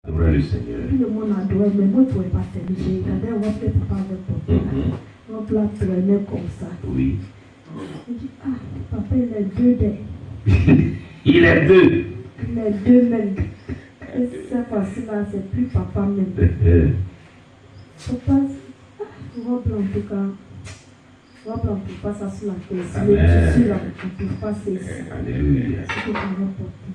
Adorer le Seigneur. Tout le monde adorait, mais moi, je ne pouvais pas servir. J'ai regardé, on va faire papa avec papa. Donc là, traînait comme ça. Oui. Je dis, ah, papa, il est deux des. Il est deux. Il est deux même. Et cette fois-ci-là, c'est plus papa même. Papa, on va prendre en tout cas. On va prendre pour pas ça sur la tête. Si le tissu là, on ne peut pas cesser. Alléluia. C'est ce que tu vas porter.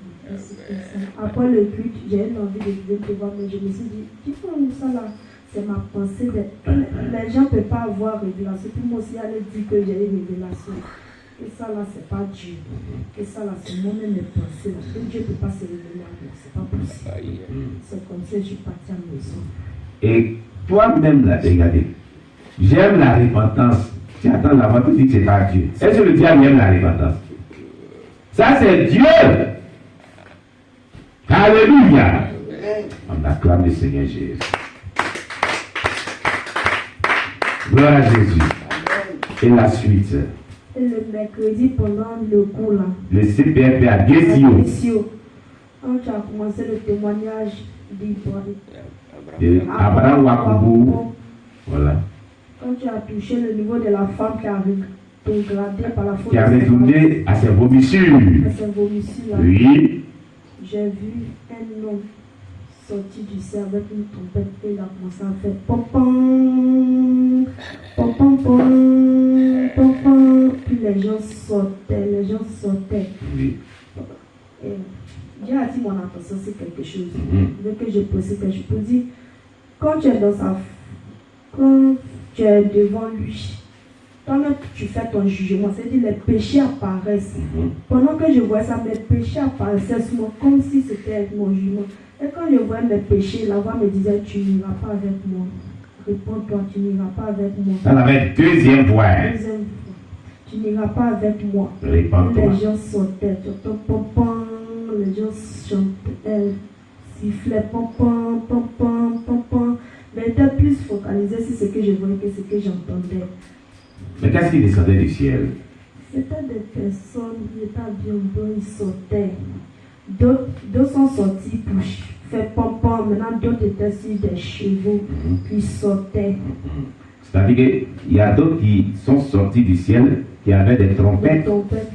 Après le culte, j'ai une envie de venir te voir, mais je me suis dit, tu vois où ça là? C'est ma pensée. Les gens ne peuvent pas avoir révélation. Puis moi aussi, aller dire que j'ai une révélation. Et ça là, c'est pas Dieu. Et ça là, c'est moi-même mes pensées. Là. Et Dieu ne peut pas se révéler à moi. C'est pas possible. C'est comme ça que je suis partie à la maison. Et toi-même, là, regardez, j'aime la repentance. Tu attends là-bas, tu dis que c'est pas Dieu. Est-ce que le diable aime la repentance? Ça, c'est Dieu. Alléluia. On acclame le Seigneur Jésus. Gloire à Jésus. Et la suite. Et le mercredi, pendant le cours là, le CPFP à Guessio. Quand tu as commencé le témoignage Abraham Wakubu. Voilà. Quand tu as touché le niveau de la femme qui a dégradé par la faute. Qui a retourné à ses vomissures. Oui. J'ai vu un homme sortir du ciel avec une trompette et il a commencé à faire pom pom pom pom pom pom pom. Puis les gens sortaient. Oui. Et Dieu a dit mon attention c'est quelque chose. Dès que je posais quelque chose, je peux dire quand tu es devant lui, toi-même tu fais ton jugement, c'est-à-dire les péchés apparaissent. Pendant que je vois ça, mes péchés apparaissaient sur moi comme si c'était mon jugement. Et quand je vois mes péchés, la voix me disait tu n'iras pas avec moi. Réponds-toi, tu n'iras pas avec moi. Ça avait deuxième voix. Tu n'iras pas avec moi. Réponds-toi. Les gens sautaient, pom pom, les gens chantaient, sifflaient pom pom pom pom pom pom. Mais était plus focalisé sur ce que je voyais que ce que j'entendais. Mais qu'est-ce qui descendait du ciel? C'était des personnes qui étaient bien bonnes, ils sautaient. D'autres sont sortis pour faire pom-pom. Maintenant, d'autres étaient sur des chevaux, puis sautaient. C'est-à-dire qu'il y a d'autres qui sont sortis du ciel, qui avaient des trompettes.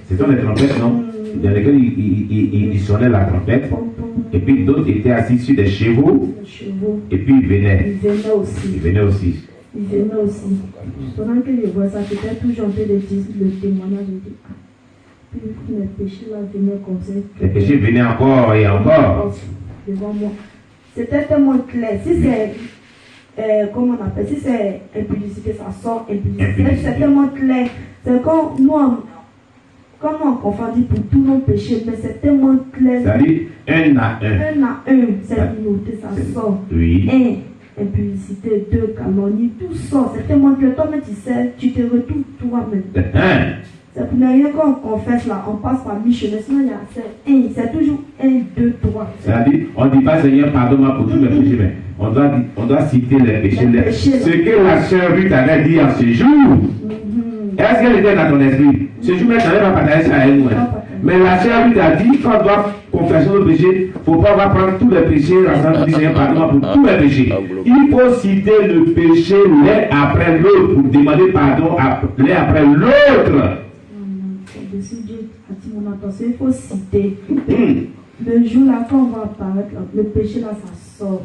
Ce sont des trompettes, non? Dans lesquelles ils sonnaient la trompette. Et puis d'autres étaient assis sur des chevaux. Et puis ils venaient. Ils venaient aussi. Pendant que je vois ça, j'étais toujours en train de dire le témoignage. Je dis, puis les péchés là venaient comme ça. Les péchés venaient encore et encore. Devant moi. C'était tellement clair. Si c'est, comment on appelle, si c'est impudicité, ça sort impudicité. C'est tellement clair. C'est quand nous on confondit pour tous nos péchés, mais c'est tellement clair. C'est-à-dire un à un. C'est noté, ça sort. Oui. Impudicité, 2, calomnie, tout ça, c'est tellement que toi-même tu sais, tu te retrouves toi-même. C'est pour ne rien qu'on confesse là, on passe par mi-chemin, sinon il y a c'est toujours 1, 2, 3. C'est-à-dire, on ne dit pas Seigneur, pardonne-moi pour tous mes péchés, mais on doit citer les péchés. Ce que la sœur Ruth avait dit en ce jour, est-ce qu'elle était dans ton esprit? Ce jour, elle n'avait pas partagé ça avec nous. Mais la sœur Ruth a dit qu'on doit confesser nos péchés. Il ne faut pas prendre tous les péchés ensemble, Seigneur, pardon pour tous les péchés. Il faut citer le péché l'un après l'autre pour demander pardon l'un après l'autre. Dieu a dit mon attention, il faut citer. Le jour là, quand on va apparaître, le péché là, ça sort.